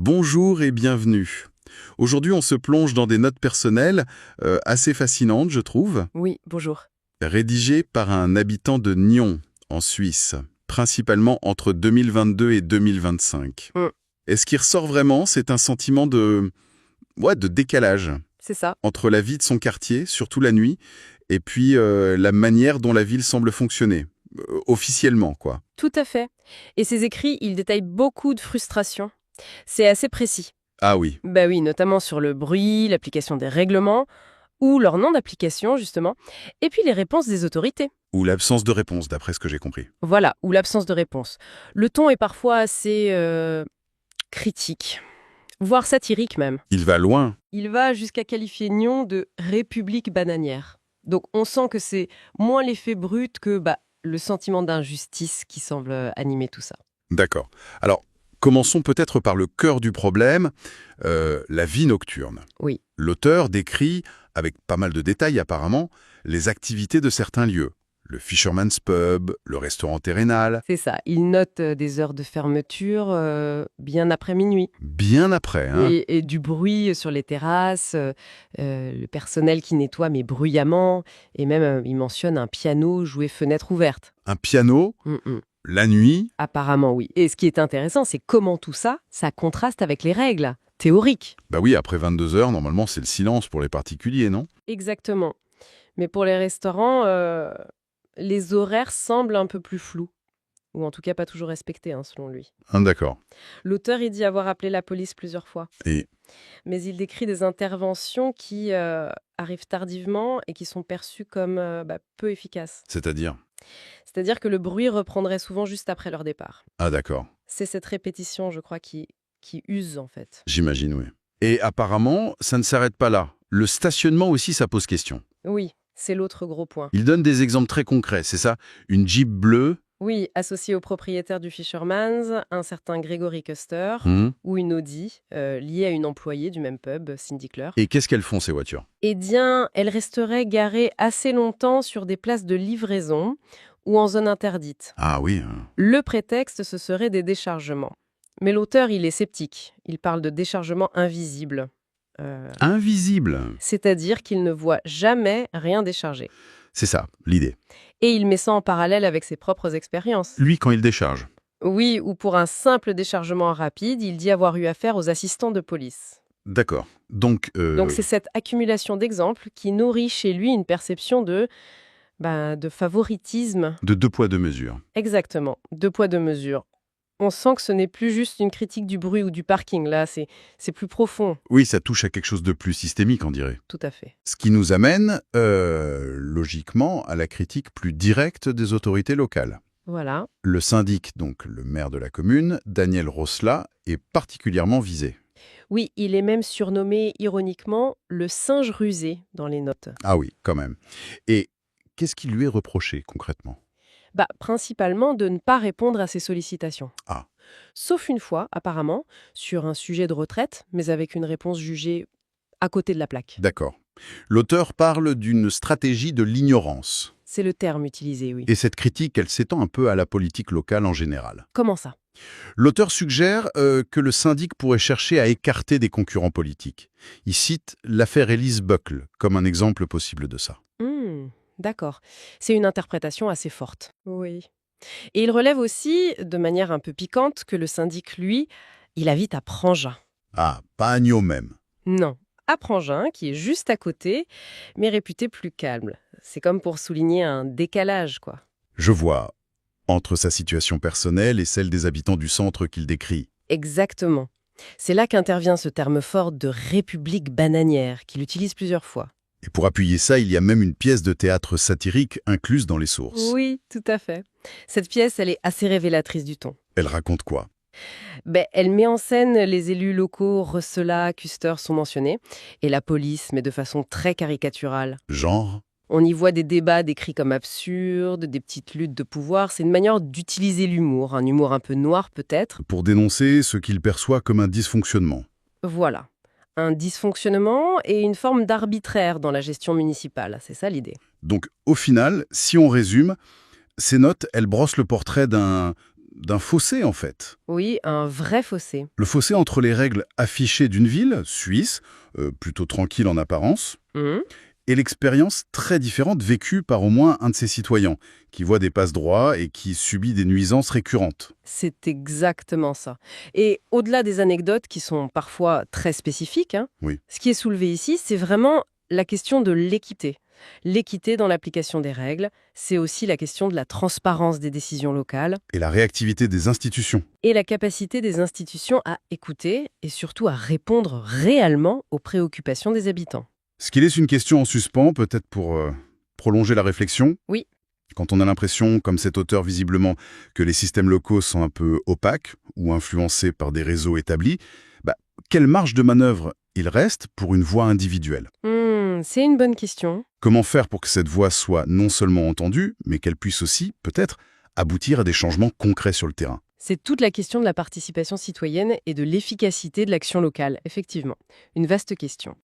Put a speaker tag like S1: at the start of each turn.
S1: Bonjour et bienvenue. Aujourd'hui, on se plonge dans des notes personnelles assez fascinantes, je trouve,
S2: Oui, bonjour.
S1: rédigées par un habitant de Nyon, en Suisse, principalement entre 2022 et 2025.
S2: Mm,
S1: Et ce qui ressort vraiment, c'est un sentiment de décalage
S2: c'est ça,
S1: entre la vie de son quartier, surtout la nuit, et puis la manière dont la ville semble fonctionner, officiellement, quoi.
S2: tout à fait. Et ces écrits, ils détaillent beaucoup de frustration. C'est assez précis.
S1: Ah oui,
S2: Bah oui, notamment sur le bruit, l'application des règlements, ou leur nom d'application, justement, et puis les réponses des autorités.
S1: ou l'absence de réponse, d'après ce que j'ai compris.
S2: Voilà, ou l'absence de réponse. Le ton est parfois assez critique, voire satirique même.
S1: Il va loin.
S2: Il va jusqu'à qualifier Nyon de république bananière. Donc on sent que c'est moins l'effet brut que le sentiment d'injustice qui semble animer tout ça.
S1: D'accord. Alors, commençons peut-être par le cœur du problème, la vie nocturne.
S2: Oui,
S1: L'auteur décrit, avec pas mal de détails apparemment, les activités de certains lieux. Le Fisherman's Pub, le restaurant Terrénal,
S2: c'est ça. Il note des heures de fermeture bien après minuit.
S1: bien après, hein.
S2: Et du bruit sur les terrasses, le personnel qui nettoie mais bruyamment, et même il mentionne un piano joué fenêtre ouverte.
S1: Un piano,
S2: Mm, mm.
S1: la nuit.
S2: Apparemment oui. Et ce qui est intéressant, c'est comment tout ça, ça contraste avec les règles théoriques.
S1: Bah oui, après 22 heures, normalement, c'est le silence pour les particuliers, non?
S2: Exactement. Mais pour les restaurants, les horaires semblent un peu plus flous, ou en tout cas pas toujours respectés, hein, selon lui.
S1: Ah, d'accord.
S2: L'auteur, il dit avoir appelé la police plusieurs fois,
S1: Et
S2: mais il décrit des interventions qui arrivent tardivement et qui sont perçues comme peu efficaces.
S1: c'est-à-dire?
S2: C'est-à-dire que le bruit reprendrait souvent juste après leur départ.
S1: Ah, d'accord.
S2: C'est cette répétition, je crois, qui use en fait.
S1: J'imagine, oui. Et apparemment, ça ne s'arrête pas là. Le stationnement aussi, ça pose question.
S2: Oui, c'est l'autre gros point.
S1: Il donne des exemples très concrets, c'est ça? Une Jeep bleue.
S2: Oui, associé au propriétaire du Fisherman's, un certain Gregory Custer,
S1: Mhm.
S2: ou une Audi, liée à une employée du même pub, Cindy Clur.
S1: Et qu'est-ce qu'elles font, ces voitures?
S2: Eh bien, elle resterait garée assez longtemps sur des places de livraison ou en zone interdite.
S1: Ah oui.
S2: Le prétexte, ce serait des déchargements. Mais l'auteur, il est sceptique. Il parle de déchargements invisibles.
S1: Invisible.
S2: C'est-à-dire qu'il ne voit jamais rien décharger.
S1: C'est ça, l'idée.
S2: Et il met ça en parallèle avec ses propres expériences.
S1: Lui, quand il décharge.
S2: Oui, ou pour un simple déchargement rapide, il dit avoir eu affaire aux assistants de police.
S1: D'accord. Donc,
S2: Donc c'est cette accumulation d'exemples qui nourrit chez lui une perception de favoritisme.
S1: de deux poids, deux mesures.
S2: Exactement, deux poids, deux mesures. On sent que ce n'est plus juste une critique du bruit ou du parking, là, c'est plus profond.
S1: Oui, ça touche à quelque chose de plus systémique, on dirait.
S2: Tout à fait.
S1: Ce qui nous amène, logiquement, à la critique plus directe des autorités locales.
S2: Voilà.
S1: Le syndic, donc le maire de la commune, Daniel Rosla, est particulièrement visé.
S2: Oui, il est même surnommé ironiquement le singe rusé dans les notes.
S1: Ah oui, quand même. Et qu'est-ce qui lui est reproché, concrètement?
S2: Principalement de ne pas répondre à ses sollicitations.
S1: Ah,
S2: Sauf une fois, apparemment, sur un sujet de retraite, mais avec une réponse jugée à côté de la plaque.
S1: d'accord. L'auteur parle d'une stratégie de l'ignorance.
S2: C'est le terme utilisé, oui.
S1: Et cette critique, elle s'étend un peu à la politique locale en général.
S2: Comment ça?
S1: L'auteur suggère que le syndic pourrait chercher à écarter des concurrents politiques. Il cite l'affaire Élise Buckle comme un exemple possible de ça.
S2: D'accord. C'est une interprétation assez forte. Oui. Et il relève aussi, de manière un peu piquante, que le syndic, lui, il habite à Prangin.
S1: Ah, pas Agneau même.
S2: Non, à Prangin, qui est juste à côté, mais réputé plus calme. C'est comme pour souligner un décalage, quoi.
S1: Je vois, entre sa situation personnelle et celle des habitants du centre qu'il décrit.
S2: Exactement. C'est là qu'intervient ce terme fort de république bananière, qu'il utilise plusieurs fois.
S1: Et pour appuyer ça, il y a même une pièce de théâtre satirique incluse dans les sources.
S2: Oui, tout à fait. Cette pièce, elle est assez révélatrice du ton.
S1: Elle raconte quoi?
S2: Elle met en scène les élus locaux, Rosselat, Custer sont mentionnés, et la police, mais de façon très caricaturale.
S1: Genre?
S2: On y voit des débats décrits comme absurdes, des petites luttes de pouvoir. C'est une manière d'utiliser l'humour, un humour un peu noir peut-être.
S1: Pour dénoncer ce qu'il perçoit comme un dysfonctionnement.
S2: Voilà. Un dysfonctionnement et une forme d'arbitraire dans la gestion municipale. C'est ça l'idée.
S1: Donc, au final, si on résume, ces notes, elles brossent le portrait d'un fossé, en fait.
S2: Oui, un vrai fossé.
S1: Le fossé entre les règles affichées d'une ville, suisse, plutôt tranquille en apparence,
S2: Mhm.
S1: et l'expérience très différente vécue par au moins un de ses citoyens, qui voit des passe-droits et qui subit des nuisances récurrentes.
S2: C'est exactement ça. Et au-delà des anecdotes qui sont parfois très spécifiques, hein,
S1: Oui.
S2: ce qui est soulevé ici, c'est vraiment la question de l'équité. L'équité dans l'application des règles, c'est aussi la question de la transparence des décisions locales
S1: Et la réactivité des institutions.
S2: et la capacité des institutions à écouter et surtout à répondre réellement aux préoccupations des habitants.
S1: Ce qui laisse une question en suspens, peut-être pour prolonger la réflexion.
S2: Oui.
S1: Quand on a l'impression, comme cet auteur visiblement, que les systèmes locaux sont un peu opaques ou influencés par des réseaux établis, quelle marge de manœuvre il reste pour une voix individuelle?
S2: C'est une bonne question.
S1: Comment faire pour que cette voix soit non seulement entendue, mais qu'elle puisse aussi, peut-être, aboutir à des changements concrets sur le terrain?
S2: C'est toute la question de la participation citoyenne et de l'efficacité de l'action locale, effectivement. Une vaste question.